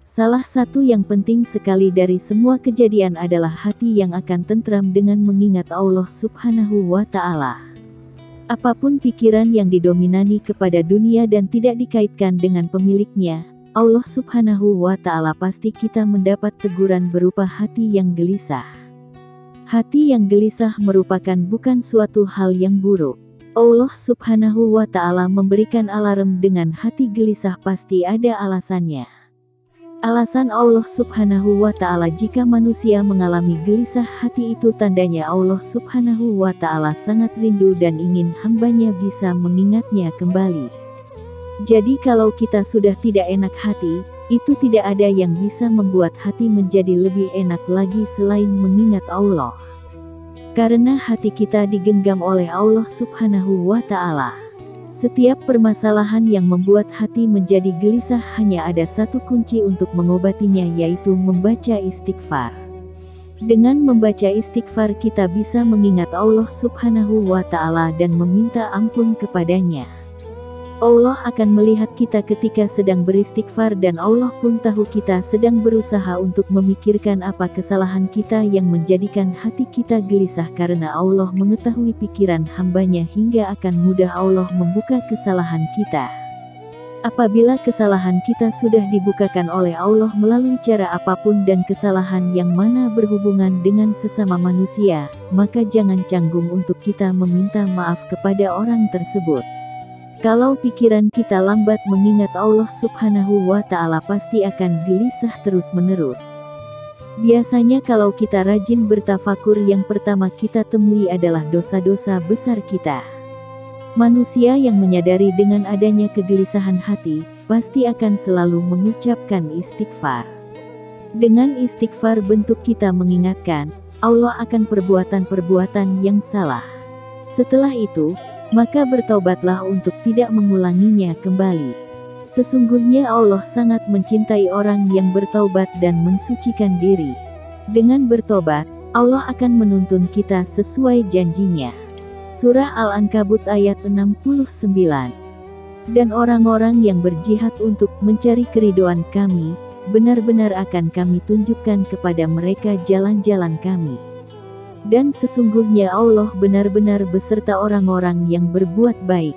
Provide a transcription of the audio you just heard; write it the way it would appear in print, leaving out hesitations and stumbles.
Salah satu yang penting sekali dari semua kejadian adalah hati yang akan tentram dengan mengingat Allah Subhanahu wa Ta'ala. Apapun pikiran yang didominani kepada dunia dan tidak dikaitkan dengan pemiliknya, Allah Subhanahu wa Ta'ala pasti kita mendapat teguran berupa hati yang gelisah. Hati yang gelisah merupakan bukan suatu hal yang buruk. Allah Subhanahu wa Ta'ala memberikan alarm dengan hati gelisah pasti ada alasannya. Alasan Allah Subhanahu wa Ta'ala jika manusia mengalami gelisah hati itu tandanya Allah Subhanahu wa Ta'ala sangat rindu dan ingin hambanya bisa mengingatnya kembali. Jadi kalau kita sudah tidak enak hati, itu tidak ada yang bisa membuat hati menjadi lebih enak lagi selain mengingat Allah. Karena hati kita digenggam oleh Allah Subhanahu wa Ta'ala. Setiap permasalahan yang membuat hati menjadi gelisah hanya ada satu kunci untuk mengobatinya, yaitu membaca istighfar. Dengan membaca istighfar kita bisa mengingat Allah Subhanahu wa Ta'ala dan meminta ampun kepadanya. Allah akan melihat kita ketika sedang beristighfar dan Allah pun tahu kita sedang berusaha untuk memikirkan apa kesalahan kita yang menjadikan hati kita gelisah, karena Allah mengetahui pikiran hambanya hingga akan mudah Allah membuka kesalahan kita. Apabila kesalahan kita sudah dibukakan oleh Allah melalui cara apapun dan kesalahan yang mana berhubungan dengan sesama manusia, maka jangan canggung untuk kita meminta maaf kepada orang tersebut. Kalau pikiran kita lambat mengingat Allah Subhanahu wa Ta'ala pasti akan gelisah terus-menerus. Biasanya kalau kita rajin bertafakur, yang pertama kita temui adalah dosa-dosa besar kita. Manusia yang menyadari dengan adanya kegelisahan hati, pasti akan selalu mengucapkan istighfar. Dengan istighfar bentuk kita mengingatkan Allah akan perbuatan-perbuatan yang salah. Setelah itu, maka bertaubatlah untuk tidak mengulanginya kembali. Sesungguhnya Allah sangat mencintai orang yang bertaubat dan mensucikan diri. Dengan bertobat, Allah akan menuntun kita sesuai janjinya. Surah Al-Ankabut ayat 69. Dan orang-orang yang berjihad untuk mencari keridhaan kami, benar-benar akan kami tunjukkan kepada mereka jalan-jalan kami. Dan sesungguhnya Allah benar-benar beserta orang-orang yang berbuat baik.